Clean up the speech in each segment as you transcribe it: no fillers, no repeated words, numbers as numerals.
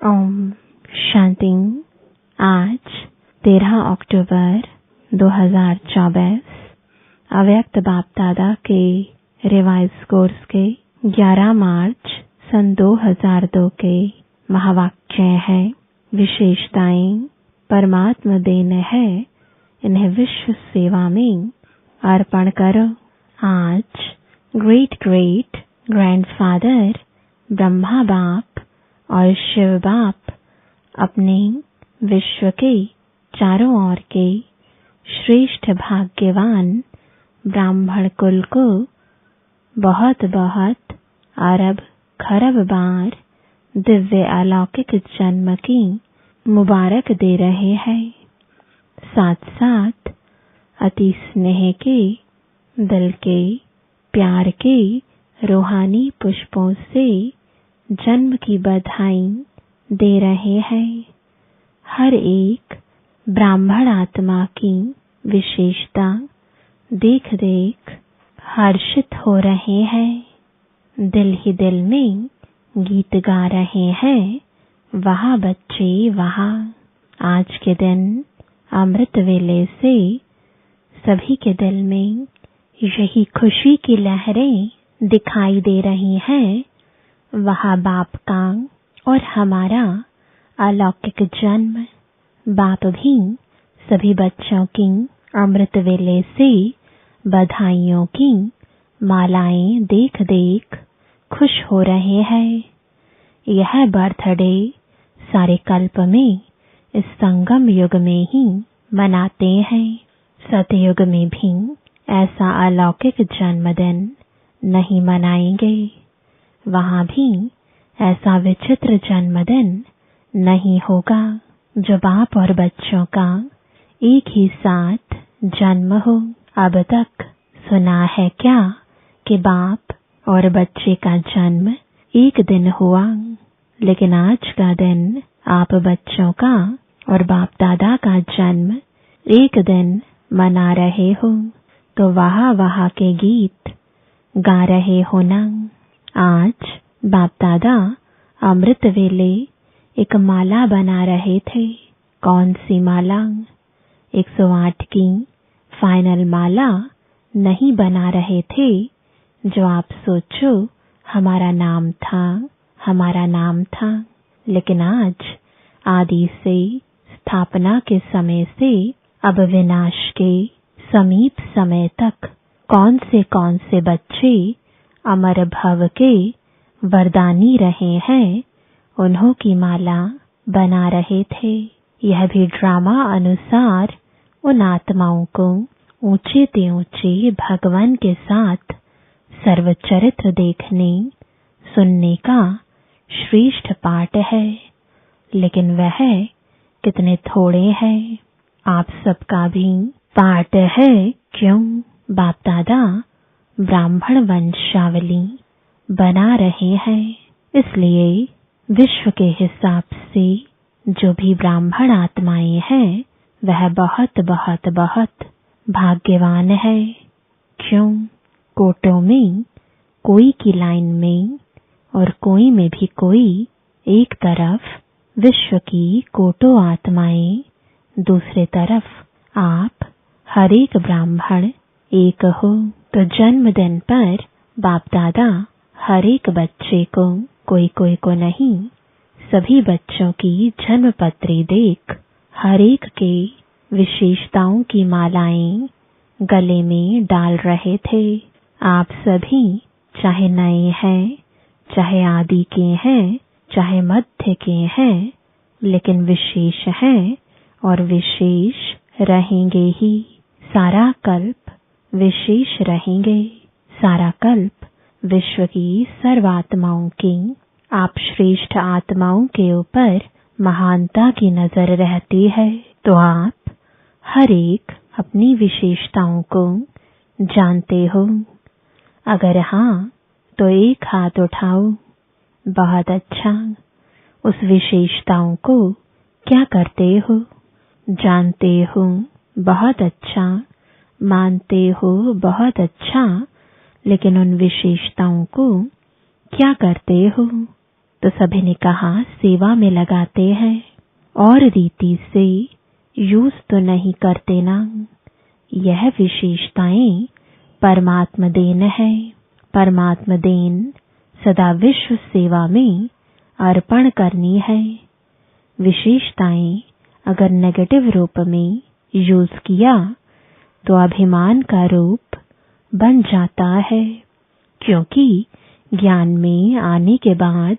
ओम शांति। आज 13 अक्टूबर 2024 अव्यक्त बाप दादा के रिवाइज कोर्स के 11 मार्च सन 2002 के महावाक्य है। विशेषताएं परमात्मा देन है, इन्हें विश्व सेवा में अर्पण करो। आज ग्रेट ग्रेट ग्रैंडफादर ब्रह्मा बाप और शिव बाप अपने विश्व के चारों ओर के श्रेष्ठ भाग्यवान ब्राह्मण कुल को बहुत बहुत अरब खरब बार दिव्य अलौकिक जन्म की मुबारक दे रहे हैं। साथ साथ अति स्नेह के दिल के प्यार के रूहानी पुष्पों से जन्म की बधाई दे रहे हैं। हर एक ब्राह्मण आत्मा की विशेषता देख देख हर्षित हो रहे हैं। दिल ही दिल में गीत गा रहे हैं, वहाँ बच्चे वहाँ। आज के दिन अमृत वेले से सभी के दिल में यही खुशी की लहरें दिखाई दे रही हैं। वहाँ बाप का और हमारा अलौकिक जन्म। बाप भी सभी बच्चों की अमृत वेले से बधाइयों की मालाएं देख देख खुश हो रहे हैं। यह बर्थडे सारे कल्प में इस संगम युग में ही मनाते हैं। सतयुग में भी ऐसा अलौकिक जन्मदिन नहीं मनाएंगे। वहाँ भी ऐसा विचित्र जन्मदिन नहीं होगा जो बाप और बच्चों का एक ही साथ जन्म हो। अब तक सुना है क्या कि बाप और बच्चे का जन्म एक दिन हुआ, लेकिन आज का दिन आप बच्चों का और बाप दादा का जन्म एक दिन मना रहे हो, तो वाह वाह के गीत गा रहे हो ना। आज बाप दादा अमृत वेले एक माला बना रहे थे। कौन सी माला? 108 की फाइनल माला नहीं बना रहे थे जो आप सोचो हमारा नाम था, हमारा नाम था। लेकिन आज आदि से स्थापना के समय से अब विनाश के समीप समय तक कौन से बच्चे अमर भव के वरदानी रहे हैं, उन्हों की माला बना रहे थे। यह भी ड्रामा अनुसार उन आत्माओं को ऊंचे ते ऊंचे भगवान के साथ सर्वचरित्र देखने सुनने का श्रेष्ठ पाठ है। लेकिन वह कितने थोड़े हैं। आप सबका भी पाठ है। क्यों? बाप दादा ब्राह्मण वंशावली बना रहे हैं, इसलिए विश्व के हिसाब से जो भी ब्राह्मण आत्माएं हैं वह बहुत बहुत बहुत भाग्यवान है। क्यों? कोटों में कोई की लाइन में और कोई में भी कोई एक तरफ विश्व की कोटों आत्माएं, दूसरे तरफ आप हर एक ब्राह्मण एक हो। तो जन्मदिन पर बाप दादा हर एक बच्चे को, कोई को नहीं, सभी बच्चों की जन्म पत्री देख हर एक के विशेषताओं की मालाएं गले में डाल रहे थे। आप सभी चाहे नए हैं, चाहे आदि के हैं, चाहे मध्य के हैं, लेकिन विशेष हैं और विशेष रहेंगे ही। सारा कल्प विशेष रहेंगे। सारा कल्प विश्व की सर्वात्माओं की, आप श्रेष्ठ आत्माओं के ऊपर महानता की नजर रहती है। तो आप हर एक अपनी विशेषताओं को जानते हो। अगर हाँ, तो एक हाथ उठाओ। बहुत अच्छा। उस विशेषताओं को क्या करते हो? जानते हो। बहुत अच्छा। मानते हो। बहुत अच्छा। लेकिन उन विशेषताओं को क्या करते हो? तो सभी ने कहा सेवा में लगाते हैं और रीति से यूज तो नहीं करते ना। यह विशेषताएं परमात्म देन है। परमात्म देन सदा विश्व सेवा में अर्पण करनी है। विशेषताएं अगर नेगेटिव रूप में यूज किया तो अभिमान का रूप बन जाता है, क्योंकि ज्ञान में आने के बाद,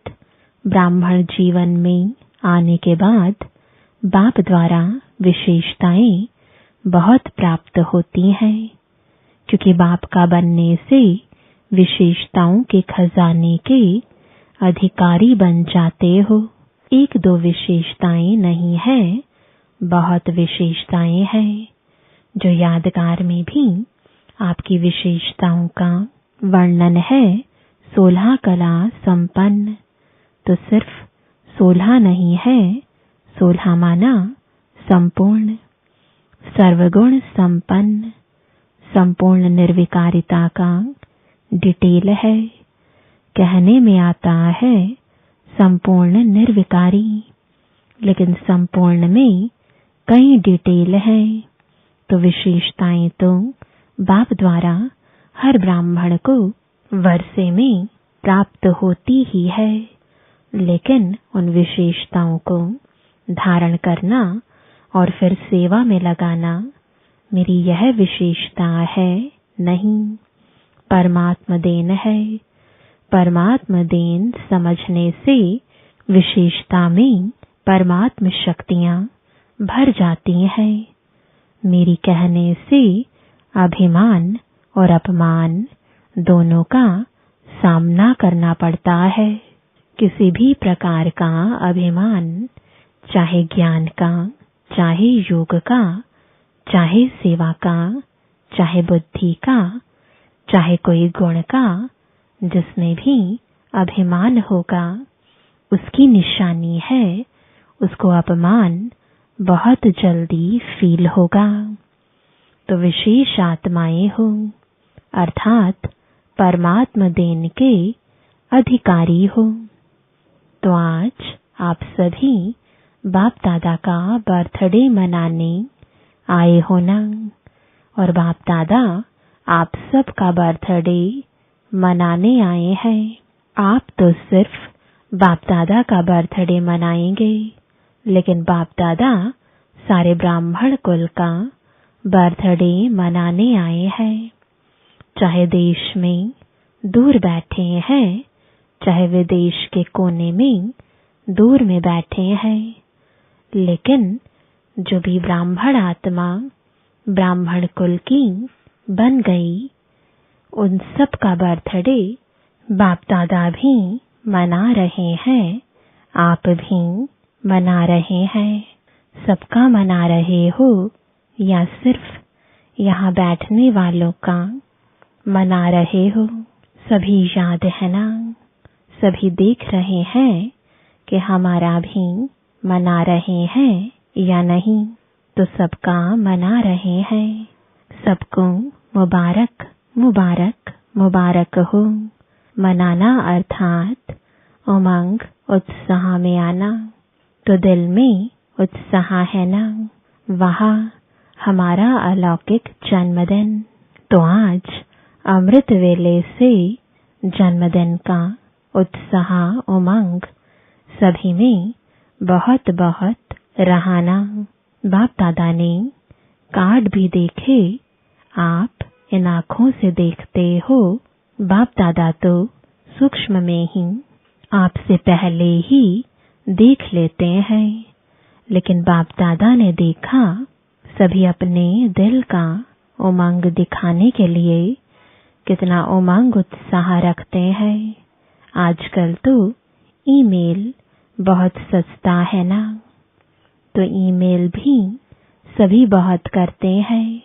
ब्राह्मण जीवन में आने के बाद बाप द्वारा विशेषताएं बहुत प्राप्त होती हैं, क्योंकि बाप का बनने से विशेषताओं के खजाने के अधिकारी बन जाते हो। एक दो विशेषताएं नहीं है, बहुत विशेषताएं हैं, जो यादगार में भी आपकी विशेषताओं का वर्णन है। 16 कला संपन्न, तो सिर्फ 16 नहीं है, 16 माना संपूर्ण। सर्वगुण संपन्न, संपूर्ण निर्विकारिता का डिटेल है। कहने में आता है संपूर्ण निर्विकारी, लेकिन संपूर्ण में कई डिटेल हैं। तो विशेषताएं तो बाप द्वारा हर ब्राह्मण को वर्षे में प्राप्त होती ही है, लेकिन उन विशेषताओं को धारण करना और फिर सेवा में लगाना मेरी यह विशेषता है नहीं, परमात्म देन है। परमात्म देन समझने से विशेषता में परमात्म शक्तियां भर जाती हैं। मेरी कहने से अभिमान और अपमान दोनों का सामना करना पड़ता है। किसी भी प्रकार का अभिमान, चाहे ज्ञान का, चाहे योग का, चाहे सेवा का, चाहे बुद्धि का, चाहे कोई गुण का, जिसमें भी अभिमान होगा उसकी निशानी है, उसको अपमान बहुत जल्दी फील होगा। तो विशेष आत्माएं हो, अर्थात परमात्म देन के अधिकारी हो। तो आज आप सभी बाप दादा का बर्थडे मनाने आए हो ना, और बाप दादा आप सबका बर्थडे मनाने आए हैं। आप तो सिर्फ बाप दादा का बर्थडे मनाएंगे, लेकिन बाप दादा सारे ब्राह्मण कुल का बर्थडे मनाने आए हैं। चाहे देश में दूर बैठे हैं, चाहे विदेश के कोने में दूर में बैठे हैं, लेकिन जो भी ब्राह्मण आत्मा ब्राह्मण कुल की बन गई, उन सब का बर्थडे बाप दादा भी मना रहे हैं, आप भी मना रहे हैं। सबका मना रहे हो या सिर्फ यहाँ बैठने वालों का मना रहे हो? सभी याद है ना, सभी देख रहे हैं कि हमारा भी मना रहे हैं या नहीं। तो सबका मना रहे हैं। सबको मुबारक मुबारक मुबारक हो। मनाना अर्थात उमंग उत्साह में आना। तो दिल में उत्साह है ना, वहाँ हमारा अलौकिक जन्मदिन। तो आज अमृत वेले से जन्मदिन का उत्साह उमंग सभी में बहुत बहुत रहाना। बाप दादा ने कार्ड भी देखे, आप इन आँखों से देखते हो। बाप दादा तो सूक्ष्म में ही आपसे पहले ही देख लेते हैं, लेकिन बाप दादा ने देखा। सभी अपने दिल का उमंग दिखाने के लिए कितना उमंग उत्साह रखते हैं। आजकल तो ईमेल बहुत सस्ता है ना, तो ईमेल भी सभी बहुत करते हैं।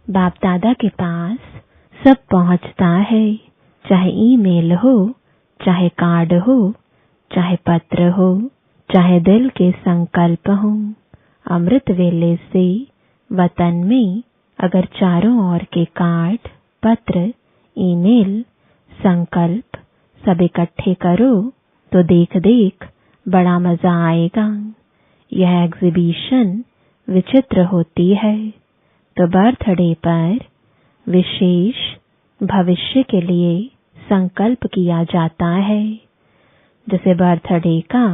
बाप दादा के पास सब पहुंचता है, चाहे ईमेल हो, चाहे कार्ड हो, चाहे पत्र हो, चाहे दिल के संकल्प हो। अमृत वेले से वतन में अगर चारों ओर के कार्ड, पत्र, ईमेल, संकल्प सब इकट्ठे करो तो देख देख बड़ा मजा आएगा। यह एग्जीबिशन विचित्र होती है। तो बर्थडे पर विशेष भविष्य के लिए संकल्प किया जाता है। जैसे बर्थडे का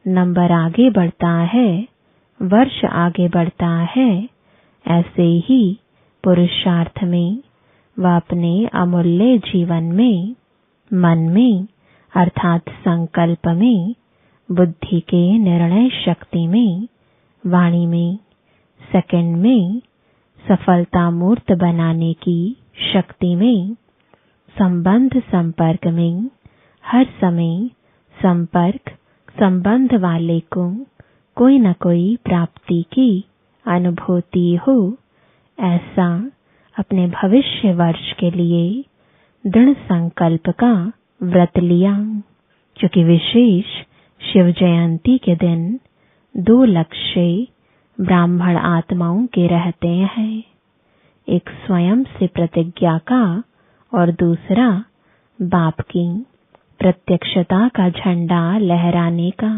नंबर आगे बढ़ता है, वर्ष आगे बढ़ता है, ऐसे ही पुरुषार्थ में व अपने अमूल्य जीवन में, मन में अर्थात संकल्प में, बुद्धि के निर्णय शक्ति में, वाणी में, सेकंड में, सफलता मूर्त बनाने की शक्ति में, संबंध संपर्क में, हर समय संपर्क संबंध वाले को कोई न कोई प्राप्ति की अनुभूति हो, ऐसा अपने भविष्य वर्ष के लिए दृढ़ संकल्प का व्रत लिया। क्योंकि विशेष शिव जयंती के दिन 2 लक्ष्य ब्राह्मण आत्माओं के रहते हैं, एक स्वयं से प्रतिज्ञा का और दूसरा बाप की प्रत्यक्षता का झंडा लहराने का।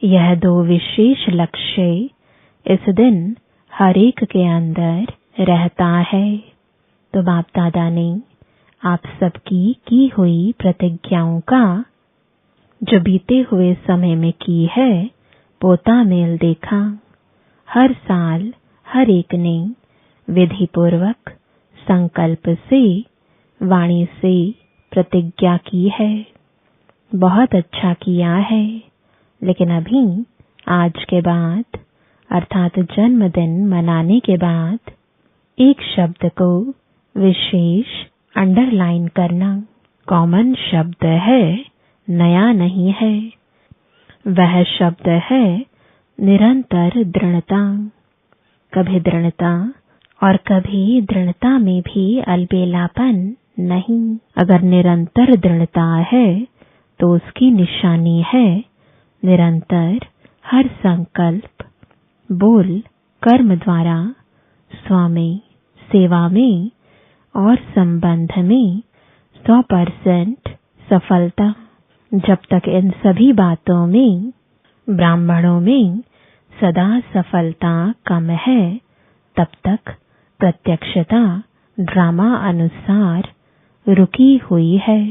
यह 2 विशेष लक्ष्य इस दिन हर एक के अंदर रहता है। तो बाप दादा ने आप सबकी की हुई प्रतिज्ञाओं का जो बीते हुए समय में की है पोता मेल देखा। हर साल हर एक ने विधि पूर्वक संकल्प से, वाणी से प्रतिज्ञा की है। बहुत अच्छा किया है। लेकिन अभी आज के बाद अर्थात जन्मदिन मनाने के बाद एक शब्द को विशेष अंडरलाइन करना। कॉमन शब्द है, नया नहीं है। वह शब्द है निरंतर दृढ़ता। कभी दृढ़ता और कभी दृढ़ता में भी अलबेलापन नहीं। अगर निरंतर दृढ़ता है तो उसकी निशानी है निरंतर हर संकल्प, बोल, कर्म द्वारा स्व में, सेवा में और संबंध में 100% सफलता। जब तक इन सभी बातों में ब्राह्मणों में सदा सफलता कम है, तब तक प्रत्यक्षता ड्रामा अनुसार रुकी हुई है।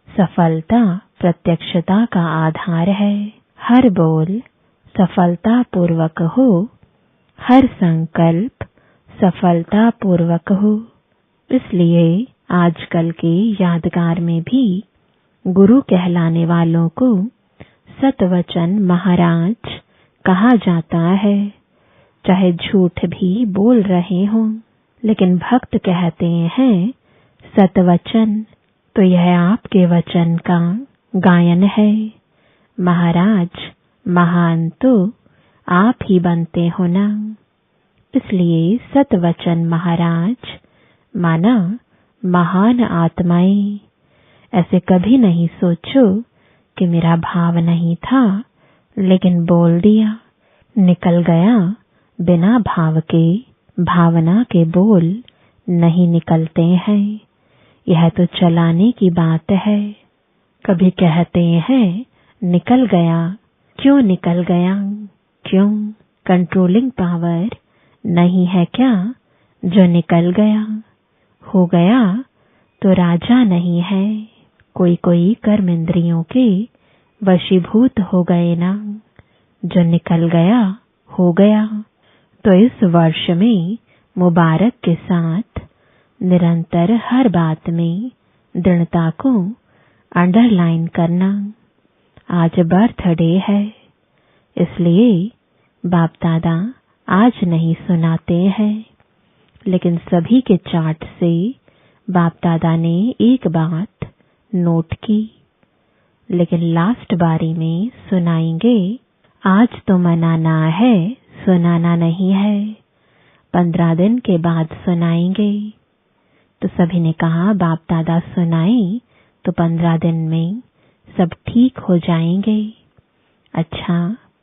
सफलता प्रत्यक्षता का आधार है। हर बोल सफलता पूर्वक हो, हर संकल्प सफलता पूर्वक हो। इसलिए आजकल के यादगार में भी गुरु कहलाने वालों को सतवचन महाराज कहा जाता है। चाहे झूठ भी बोल रहे हों, लेकिन भक्त कहते हैं सतवचन। तो यह आपके वचन का गायन है। महाराज महान तो आप ही बनते हो ना। इसलिए सतवचन महाराज माना महान आत्माएं। ऐसे कभी नहीं सोचो कि मेरा भाव नहीं था लेकिन बोल दिया, निकल गया। बिना भाव के, भावना के बोल नहीं निकलते हैं। यह तो चलाने की बात है। कभी कहते हैं निकल गया। क्यों निकल गया? क्यों? कंट्रोलिंग पावर नहीं है क्या जो निकल गया? हो गया तो राजा नहीं है। कोई कोई कर्म इंद्रियों के वशीभूत हो गए ना। जो निकल गया हो गया। तो इस वर्ष में मुबारक के साथ निरंतर हर बात में दृढ़ता को अंडरलाइन करना। आज बर्थडे है, इसलिए बाप दादा आज नहीं सुनाते हैं, लेकिन सभी के चार्ट से बाप दादा ने एक बात नोट की, लेकिन लास्ट बारी में सुनाएंगे। आज तो मनाना है, सुनाना नहीं है। 15 दिन के बाद सुनाएंगे। तो सभी ने कहा बाप दादा सुनाएं तो 15 दिन में सब ठीक हो जाएंगे। अच्छा,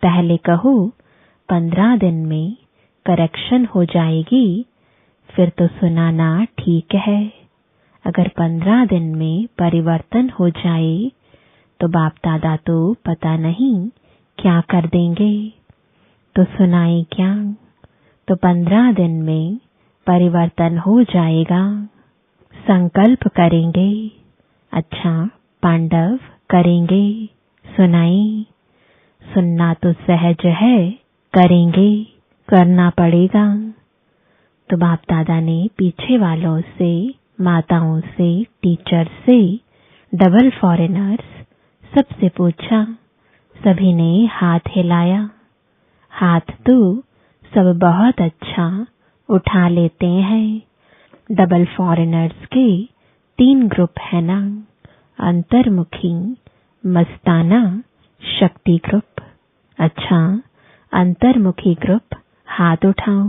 पहले कहो 15 दिन में करेक्शन हो जाएगी, फिर तो सुनाना ठीक है। अगर 15 दिन में परिवर्तन हो जाए तो बाप दादा तो पता नहीं क्या कर देंगे। तो सुनाए क्या, तो 15 दिन में परिवर्तन हो जाएगा। संकल्प करेंगे, अच्छा पांडव करेंगे। सुनाई, सुनना तो सहज है, करेंगे, करना पड़ेगा। तो बाप दादा ने पीछे वालों से, माताओं से, टीचर से, डबल फॉरेनर्स सबसे पूछा। सभी ने हाथ हिलाया। हाथ तो सब बहुत अच्छा उठा लेते हैं। डबल फॉरेनर्स के 3 ग्रुप है ना, अंतर्मुखी, मस्ताना, शक्ति ग्रुप। अच्छा, अंतर्मुखी ग्रुप हाथ उठाओ।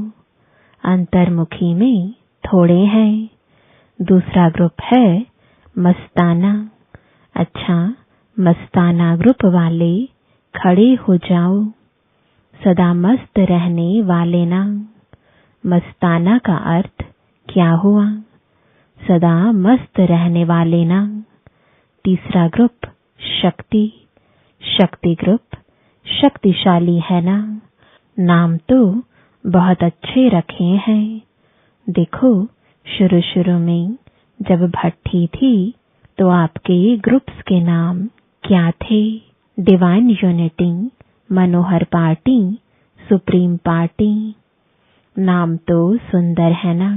अंतर्मुखी में थोड़े हैं। दूसरा ग्रुप है मस्ताना। अच्छा, मस्ताना ग्रुप वाले खड़े हो जाओ। सदा मस्त रहने वाले ना। मस्ताना का अर्थ क्या हुआ? सदा मस्त रहने वाले ना। तीसरा ग्रुप शक्ति। शक्ति ग्रुप शक्तिशाली है ना। नाम तो बहुत अच्छे रखे हैं। देखो, शुरू शुरू में जब भट्टी थी तो आपके ग्रुप्स के नाम क्या थे? डिवाइन यूनिटी, मनोहर पार्टी, सुप्रीम पार्टी। नाम तो सुंदर है ना।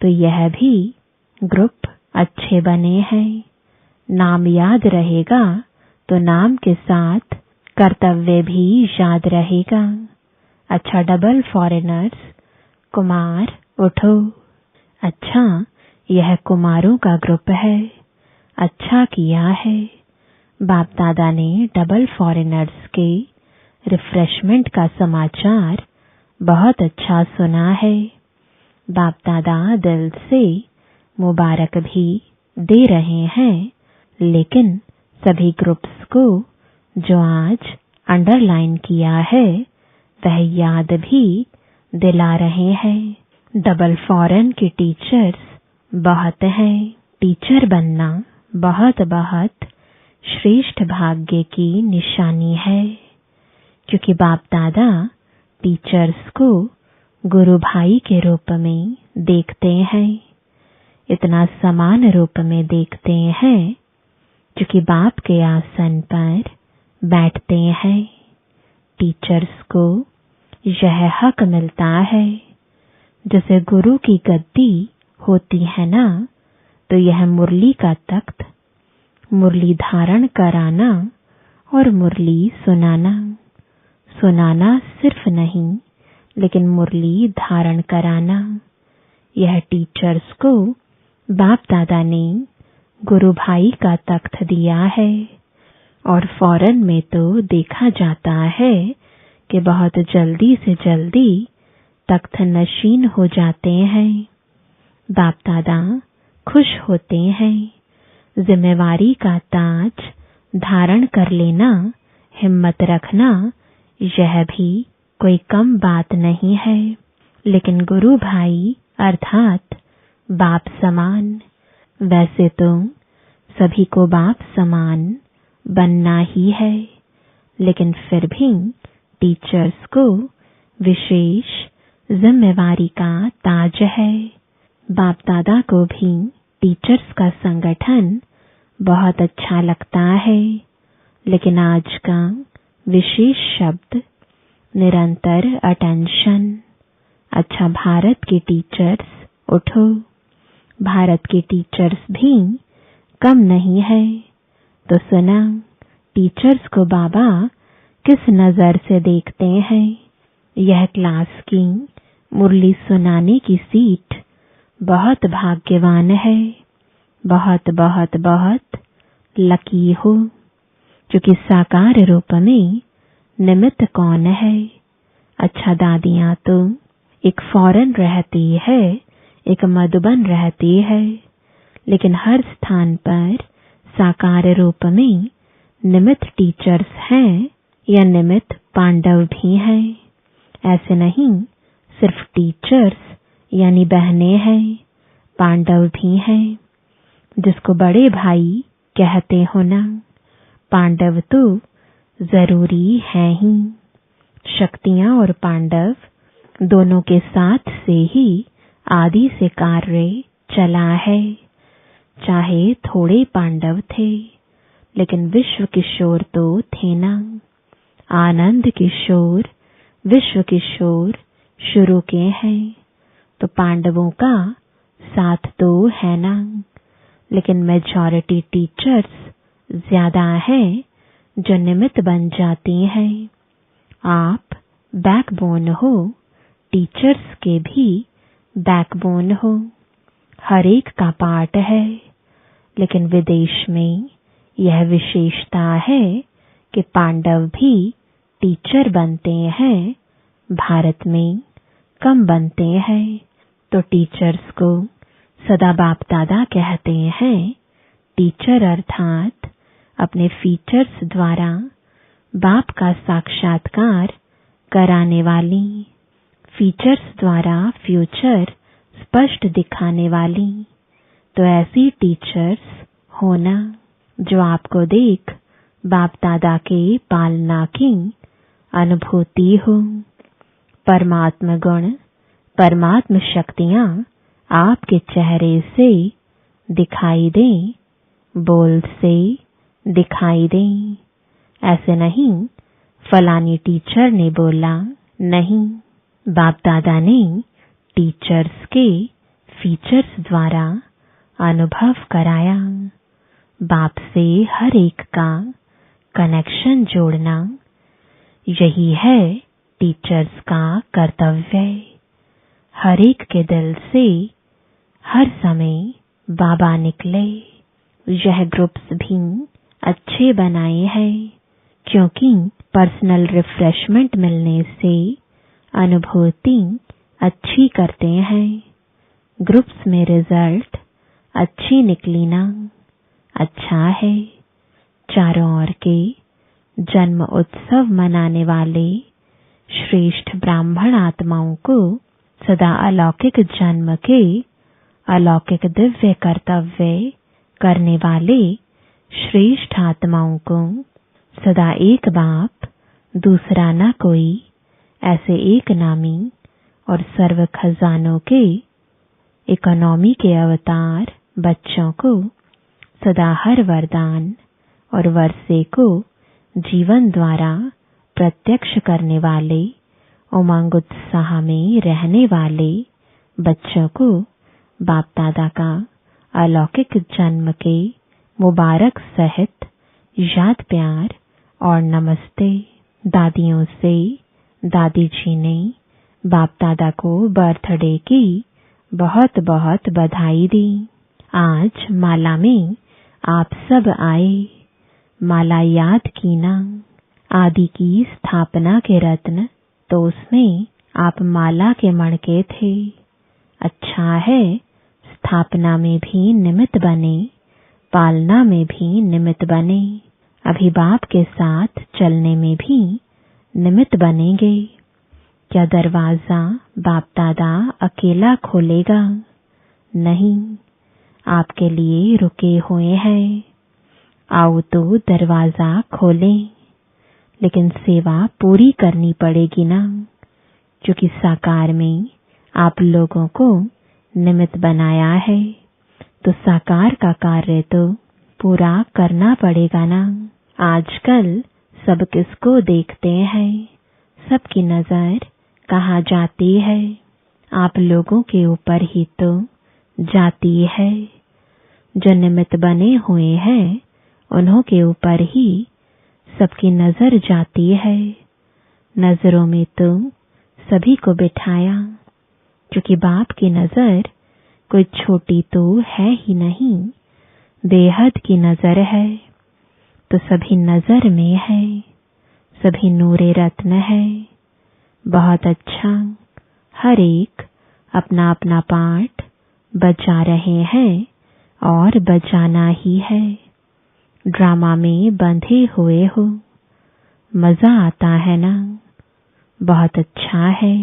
तो यह भी ग्रुप अच्छे बने हैं। नाम याद रहेगा तो नाम के साथ कर्तव्य भी याद रहेगा। अच्छा, डबल फॉरेनर्स, कुमार उठो। अच्छा, यह कुमारों का ग्रुप है। अच्छा किया है। बाप दादा ने डबल फॉरेनर्स के रिफ्रेशमेंट का समाचार बहुत अच्छा सुना है। बाप दादा दिल से मुबारक भी दे रहे हैं, लेकिन सभी ग्रुप्स को जो आज अंडरलाइन किया है वह याद भी दिला रहे हैं। डबल फॉरेन के टीचर्स बहुत हैं। टीचर बनना बहुत बहुत श्रेष्ठ भाग्य की निशानी है, क्योंकि बाप दादा टीचर्स को गुरु भाई के रूप में देखते हैं। इतना समान रूप में देखते हैं क्योंकि बाप के आसन पर बैठते हैं। टीचर्स को यह हक मिलता है, जैसे गुरु की गद्दी होती है ना, तो यह मुरली का तख्त, मुरली धारण कराना और मुरली सुनाना। सुनाना सिर्फ नहीं, लेकिन मुरली धारण कराना, यह टीचर्स को बाप दादा ने गुरु भाई का तख्त दिया है। और फौरन में तो देखा जाता है कि बहुत जल्दी से जल्दी तख्त नशीन हो जाते हैं। बाप दादा खुश होते हैं। जिम्मेवारी का ताज धारण कर लेना, हिम्मत रखना, यह भी कोई कम बात नहीं है। लेकिन गुरु भाई अर्थात बाप समान, वैसे तो सभी को बाप समान बनना ही है, लेकिन फिर भी टीचर्स को विशेष जिम्मेवारी का ताज है। बाप दादा को भी टीचर्स का संगठन बहुत अच्छा लगता है, लेकिन आज का विशेष शब्द निरंतर अटेंशन। अच्छा, भारत के टीचर्स उठो। भारत के टीचर्स भी कम नहीं है। तो सुना, टीचर्स को बाबा किस नजर से देखते हैं। यह क्लास की मुरली सुनाने की सीट बहुत भाग्यवान है। बहुत बहुत बहुत लकी हो, क्योंकि साकार रूप में निमित्त कौन है। अच्छा, दादियां तो एक फौरन रहती है, एक मधुबन रहती है, लेकिन हर स्थान पर साकार रूप में निमित्त टीचर्स हैं या निमित्त पांडव भी हैं। ऐसे नहीं सिर्फ टीचर्स यानी बहनें हैं, पांडव भी हैं। जिसको बड़े भाई कहते हो ना, पांडव तो जरूरी हैं ही। शक्तियां और पांडव दोनों के साथ से ही आदि से कार्य चला है। चाहे थोड़े पांडव थे, लेकिन विश्व किशोर तो थे ना। आनंद किशोर विश्व किशोर शुरू के हैं, तो पांडवों का साथ तो है ना। लेकिन मेजॉरिटी टीचर्स ज्यादा हैं जो निमित्त बन जाती हैं। आप बैकबोन हो, टीचर्स के भी बैकबोन हो। हर एक का पार्ट है, लेकिन विदेश में यह विशेषता है कि पांडव भी टीचर बनते हैं, भारत में कम बनते हैं। तो टीचर्स को सदा बाप दादा कहते हैं। टीचर अर्थात अपने फीचर्स द्वारा बाप का साक्षात्कार कराने वाली, फीचर्स द्वारा फ्यूचर स्पष्ट दिखाने वाली। तो ऐसी टीचर्स होना जो आपको देख बाप दादा के पालना की अनुभूति हो। परमात्म गुण, परमात्म शक्तियां आपके चेहरे से दिखाई दें, बोल से दिखाई दें। ऐसे नहीं फलानी टीचर ने बोला, नहीं, बाप दादा ने टीचर्स के फीचर्स द्वारा अनुभव कराया। बाप से हर एक का कनेक्शन जोड़ना, यही है टीचर्स का कर्तव्य। हर एक के दिल से हर समय बाबा निकले। यह ग्रुप्स भी अच्छे बनाए हैं, क्योंकि पर्सनल रिफ्रेशमेंट मिलने से अनुभूति अच्छी करते हैं। ग्रुप्स में रिजल्ट अच्छी निकली ना, अच्छा है। चारों ओर के जन्म उत्सव मनाने वाले श्रेष्ठ ब्राह्मण आत्माओं को सदा अलौकिक जन्म के अलौकिक दिव्य कर्तव्य करने वाले श्रेष्ठ आत्माओं को सदा एक बाप दूसरा न कोई, ऐसे एक नामी और सर्व खजानों के इकोनॉमी के अवतार बच्चों को सदा हर वरदान और वर्षे को जीवन द्वारा प्रत्यक्ष करने वाले, उमंग उत्साह में रहने वाले बच्चों को बाप दादा का अलौकिक जन्म के मुबारक सहित याद प्यार और नमस्ते। दादियों से दादी जी ने बाप दादा को बर्थडे की बहुत बहुत बधाई दी। आज माला में आप सब आए, माला याद की ना। आदि की स्थापना के रत्न, तो उसमें आप माला के मणके थे। अच्छा है, स्थापना में भी निमित्त बने, पालना में भी निमित्त बने। अभी बाप के साथ चलने में भी निमित्त बनेंगे। क्या दरवाजा बाप दादा अकेला खोलेगा? नहीं, आपके लिए रुके हुए हैं। आओ तो दरवाजा खोलें, लेकिन सेवा पूरी करनी पड़ेगी ना, क्योंकि साकार में आप लोगों को निमित्त बनाया है, तो साकार का कार्य तो पूरा करना पड़ेगा ना। आजकल सब किसको देखते हैं? सबकी नजर कहाँ जाती है? आप लोगों के ऊपर ही तो जाती है। जो निमित्त बने हुए हैं, उन्हों के ऊपर ही सबकी नजर जाती है। नजरों में तो सभी को बिठाया, क्योंकि बाप की नजर कोई छोटी तो है ही नहीं, बेहद की नजर है। तो सभी नजर में है, सभी नूरे रत्न है। बहुत अच्छा, हर एक अपना अपना पार्ट बजा रहे हैं और बजाना ही है। ड्रामा में बंधे हुए हो, मजा आता है ना? बहुत अच्छा है।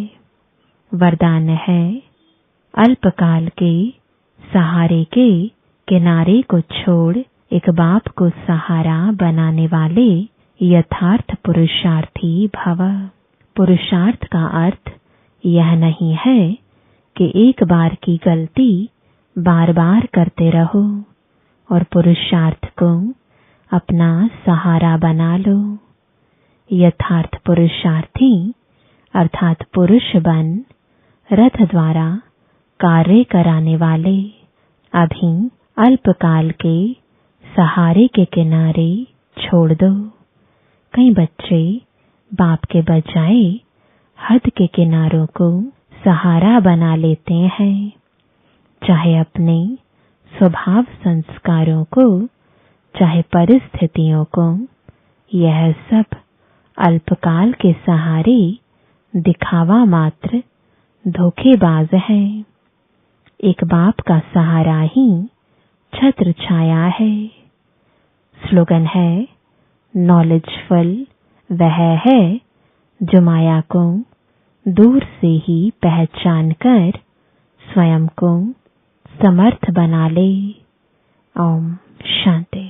वरदान है, अल्पकाल के सहारे के किनारे को छोड़ एक बाप को सहारा बनाने वाले यथार्थ पुरुषार्थी भव। पुरुषार्थ का अर्थ यह नहीं है कि एक बार की गलती बार बार करते रहो और पुरुषार्थ को अपना सहारा बना लो। यथार्थ पुरुषार्थी अर्थात पुरुष बन रथ द्वारा कार्य कराने वाले अभी अल्पकाल के सहारे के किनारे छोड़ दो। कई बच्चे बाप के बजाय हद के किनारों को सहारा बना लेते हैं, चाहे अपने स्वभाव संस्कारों को, चाहे परिस्थितियों को। यह सब अल्पकाल के सहारे दिखावा मात्र धोखेबाज है। एक बाप का सहारा ही छत्र छाया है। स्लोगन है, नॉलेजफुल वह है जो माया को दूर से ही पहचान कर स्वयं को समर्थ बना ले। ओम शांति।